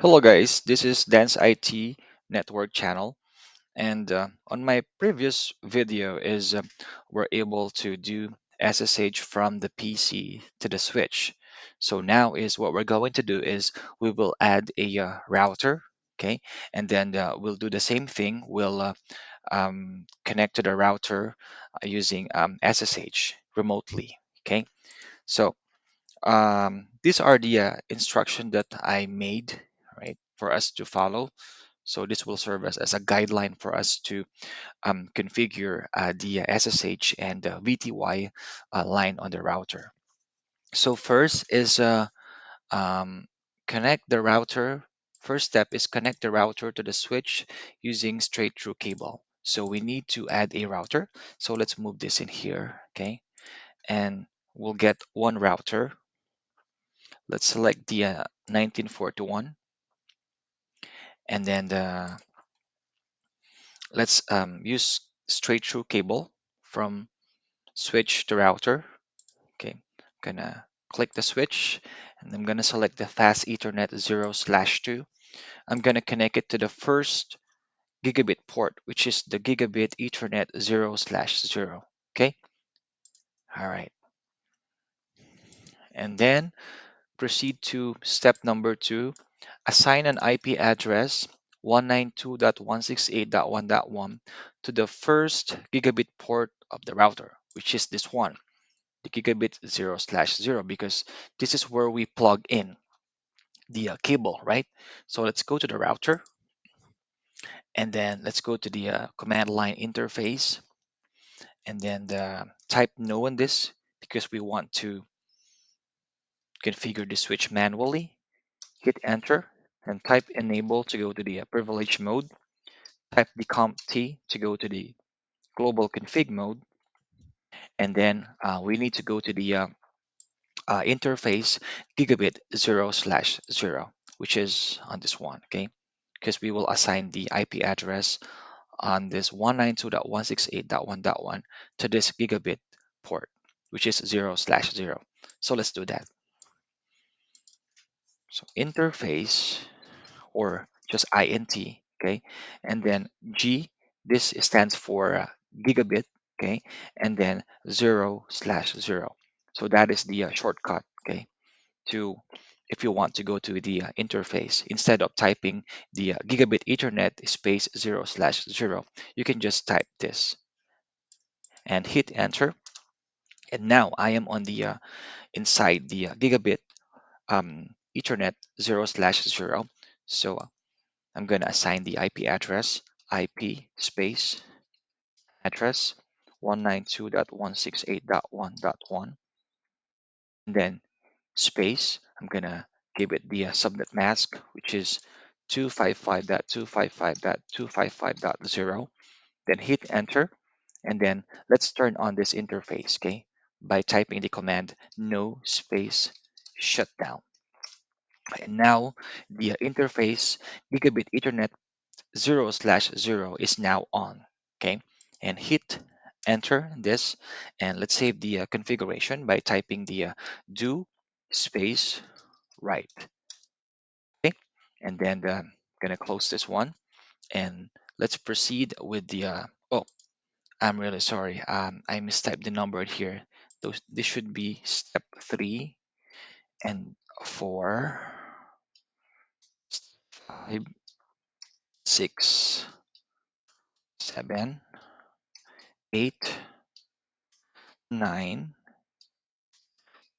Hello guys, this is Dan's IT Network channel, and on my previous video is we're able to do SSH from the PC to the switch. So now is what we're going to do is we will add a router, okay, and then we'll do the same thing. We'll connect to the router using SSH remotely, okay. So these are the instruction that I made, right, for us to follow. So this will serve as a guideline for us to configure the SSH and VTY line on the router. So first is um, connect the router. First step is connect the router to the switch using straight through cable. So we need to add a router. So let's move this in here, okay? And we'll get one router. Let's select the 1941, and then let's use straight through cable from switch to router. Okay, I'm gonna click the switch, and I'm gonna select the fast Ethernet 0/2. I'm gonna connect it to the first gigabit port, which is the gigabit Ethernet 0/0. Okay, all right, and then proceed to step number two. Assign an IP address 192.168.1.1 to the first gigabit port of the router, which is this one, the gigabit 0/0, because this is where we plug in the cable, right? So let's go to the router, and then let's go to the command line interface, and then type no in this because we want to configure the switch manually. Hit enter and type enable to go to the privilege mode. Type the comp T to go to the global config mode, and then we need to go to the interface gigabit 0/0, which is on this one, okay? Because we will assign the IP address on this 192.168.1.1 to this gigabit port, which is 0/0. So let's do that. So interface, or just int, okay, and then G, this stands for gigabit, okay, and then 0/0. So that is the shortcut, okay, to if you want to go to the interface instead of typing the gigabit Ethernet space 0/0, you can just type this and hit enter. And now I am on the inside the gigabit Ethernet 0/0. So I'm going to assign the IP address, IP space address 192.168.1.1, and then space. I'm going to give it the subnet mask, which is 255.255.255.0. Then hit enter, and then let's turn on this interface, okay, by typing the command no space shutdown. And now the interface gigabit Ethernet 0/0 is now on, okay, and hit enter this, and let's save the configuration by typing the do space right, okay, and then I'm gonna close this one, and let's proceed with the oh, I'm really sorry, I mistyped the number here. This should be step 3 and 4, 5, 6, 7, 8, 9,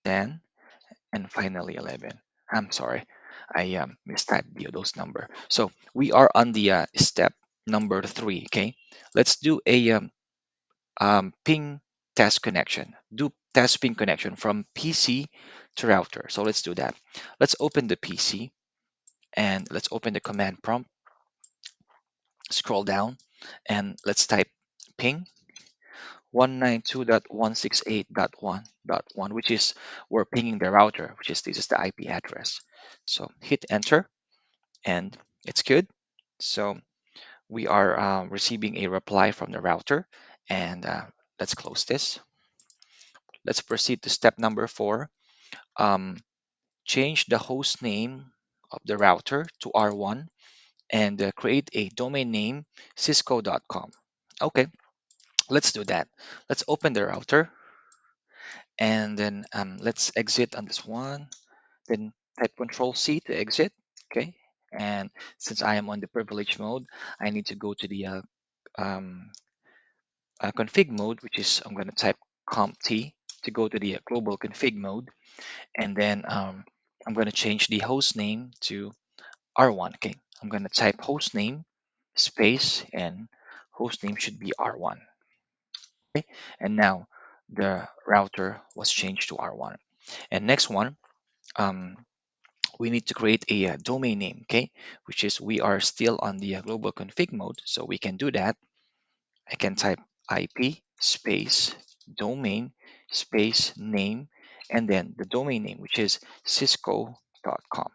10, and finally 11. I'm sorry, I mistyped those number. So we are on the step number 3. Okay, let's do a ping test connection. Do test ping connection from PC to router. So let's do that. Let's open the PC, and let's open the command prompt. Scroll down, and let's type ping 192.168.1.1, which is we're pinging the router, which is this is the IP address. So hit enter, and it's good. So we are receiving a reply from the router, and let's close this. Let's proceed to step number 4. Um, change the host name of the router to R1 and create a domain name cisco.com. Okay, let's do that. Let's open the router and then let's exit on this one. Then type Control C to exit. Okay, and since I am on the privilege mode, I need to go to the um, config mode, which is I'm going to type CompT to go to the global config mode, and then I'm going to change the host name to R1. Okay, I'm going to type host name space and host name should be R1. Okay, and now the router was changed to R1. And next one, um, we need to create a domain name. Okay, which is we are still on the global config mode, so we can do that. I can type IP space domain space name and then the domain name, which is cisco.com.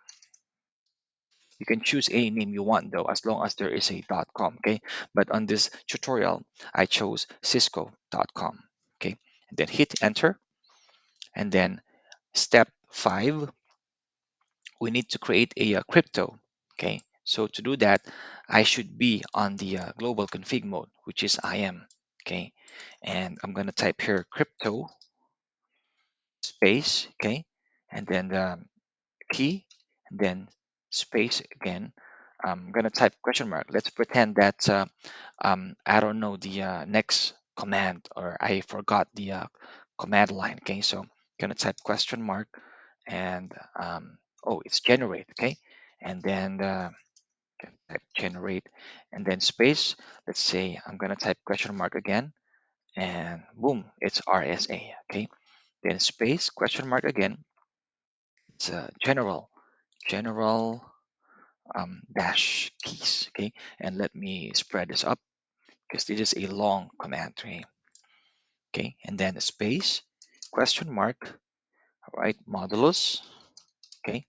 You can choose any name you want though, as long as there is a .com. Okay, but on this tutorial, I chose cisco.com. Okay, and then hit enter, and then step 5, we need to create a crypto. Okay, so to do that, I should be on the global config mode, which is I am. Okay, and I'm going to type here crypto space. Okay, and then the key and then space again. I'm going to type question mark. Let's pretend that I don't know the next command, or I forgot the command line. Okay, so I'm going to type question mark and oh, it's generate. Okay, and then can type generate and then space. Let's say I'm going to type question mark again, and boom, it's RSA. Okay, then space question mark again. It's general dash keys. Okay, and let me spread this up because this is a long command. Okay, okay, and then space question mark. All right, modulus. Okay,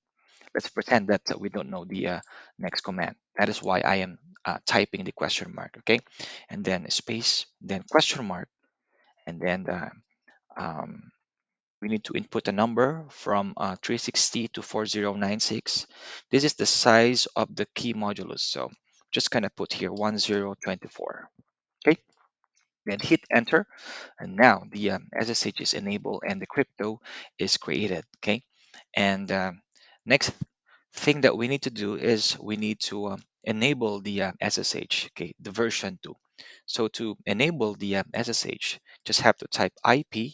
let's pretend that we don't know the next command. That is why I am typing the question mark. Okay, and then space, then question mark, and then um, we need to input a number from 360 to 4096. This is the size of the key modulus. So just kind of put here 1024. Okay, then hit enter. And now the SSH is enabled and the crypto is created. Okay, and next thing that we need to do is we need to enable the SSH, okay, the version 2. So to enable the SSH, just have to type IP.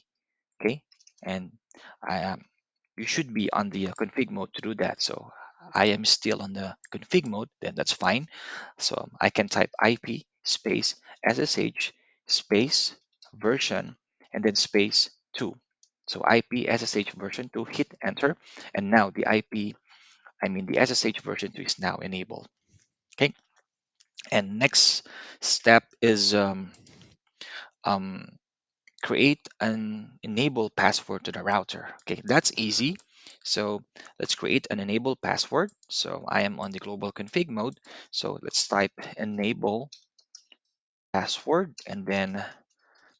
Okay, and I you should be on the config mode to do that. So I am still on the config mode, then that's fine. So I can type IP space SSH space version and then space 2. So IP SSH version 2, hit enter, and now the the SSH version 2 is now enabled. Okay, and next step is um, create an enable password to the router. Okay, that's easy. So let's create an enable password. So I am on the global config mode. So let's type enable password and then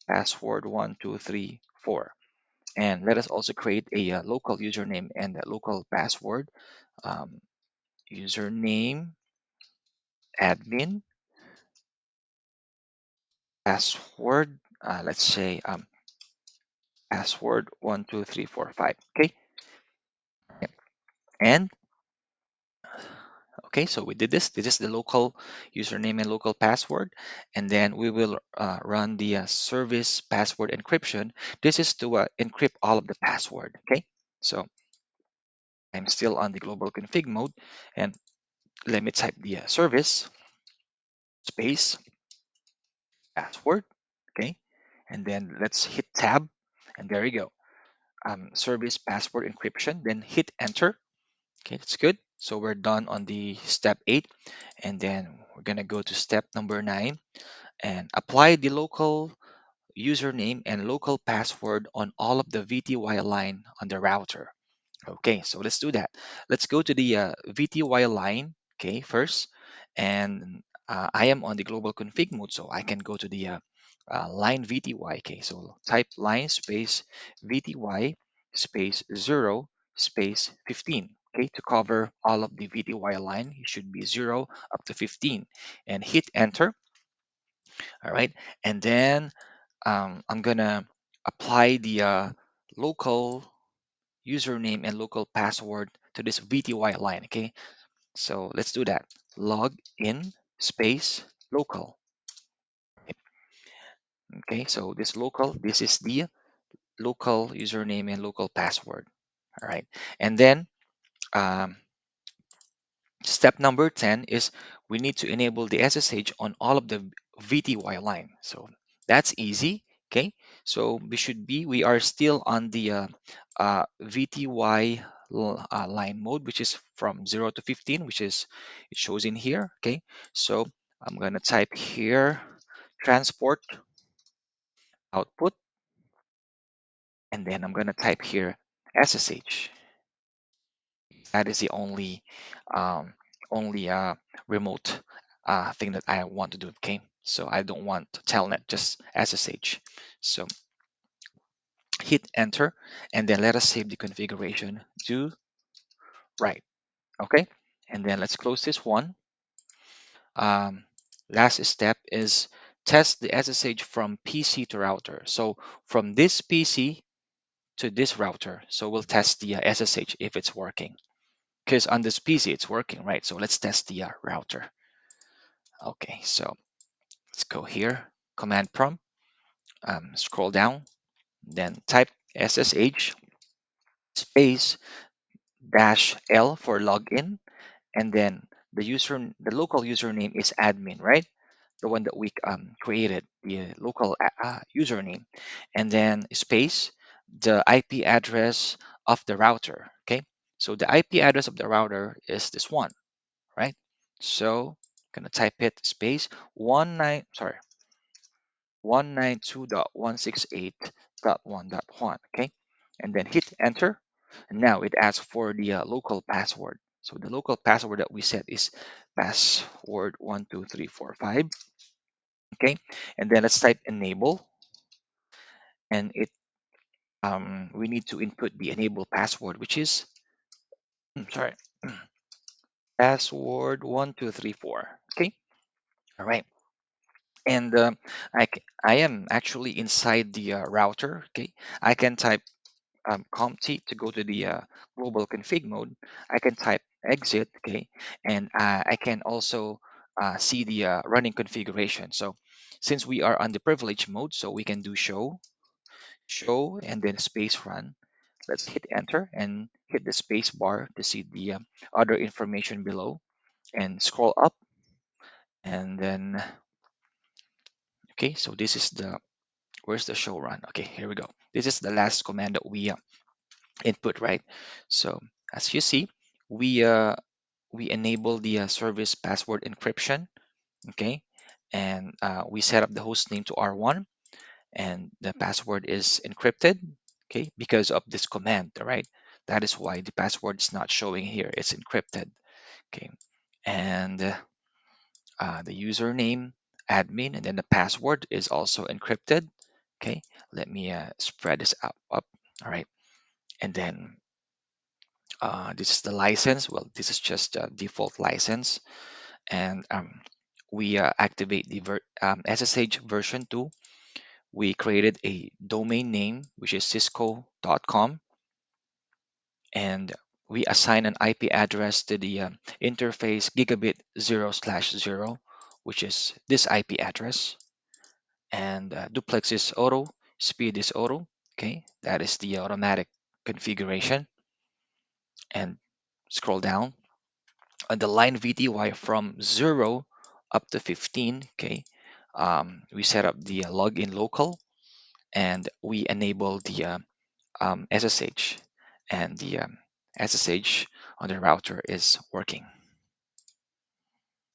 password 1234. And let us also create a local username and a local password. Um, username admin password. Let's say password 12345. Okay, and okay, so we did this. This is the local username and local password. And then we will run the service password encryption. This is to encrypt all of the password. Okay, so I'm still on the global config mode. And let me type the service space password. Okay, and then let's hit tab. And there you go. Service password encryption. Then hit enter. Okay, that's good. So we're done on the step 8. And then we're going to go to step number 9 and apply the local username and local password on all of the VTY line on the router. Okay, so let's do that. Let's go to the VTY line, okay, first. And I am on the global config mode, so I can go to the line VTY. Okay, so type line space VTY space 0 space 15. Okay, to cover all of the VTY line, it should be 0 up to 15, and hit enter. All right, and then I'm gonna apply the local username and local password to this VTY line. Okay, so let's do that. Log in space local. Okay, so this local, this is the local username and local password. All right, and then um, step number 10 is we need to enable the SSH on all of the VTY line. So that's easy. Okay, so we are still on the VTY line mode, which is from 0 to 15, which is it shows in here. Okay, so I'm going to type here transport output, and then I'm going to type here SSH. That is the only remote thing that I want to do. Okay, so I don't want Telnet, just SSH. So hit enter, and then let us save the configuration. Do right. Okay, and then let's close this one. Um, Last step is test the SSH from PC to router. So from this PC to this router. So we'll test the SSH if it's working, because on this PC it's working, right? So let's test the router. Okay, so let's go here, command prompt, scroll down, then type SSH space dash L for login, and then the local username is admin, right? The one that we created, the local username, and then space the IP address of the router. Okay, so the IP address of the router is this one, right? So gonna type it space 19 sorry 192.168.1.1. Okay, and then hit enter, and now it asks for the local password. So the local password that we set is password 12345. Okay, and then let's type enable, and it we need to input the enable password, which is sorry password 1234. Okay, all right, and I am actually inside the router. Okay, I can type CompT to go to the global config mode. I can type exit, okay, and I can also see the running configuration. So since we are on the privilege mode, so we can do show, and then space run. Let's hit enter and hit the space bar to see the other information below, and scroll up, and then okay, so this is the where's the show run? Okay, here we go. This is the last command that we input, right? So as you see, we uh, we enable the service password encryption, okay, and we set up the host name to R1, and the password is encrypted, okay, because of this command, right? That is why the password is not showing here. It's encrypted, okay, and the username admin, and then the password is also encrypted. Okay, let me spread this up. All right, and then this is the license. Well, this is just a default license, and we activate the SSH version 2. We created a domain name, which is cisco.com, and we assign an IP address to the interface gigabit 0/0, which is this IP address, and duplex is auto, speed is auto. Okay, that is the automatic configuration, and scroll down on the line VTY from 0 up to 15. Okay, we set up the login local, and we enable the SSH, and the SSH on the router is working.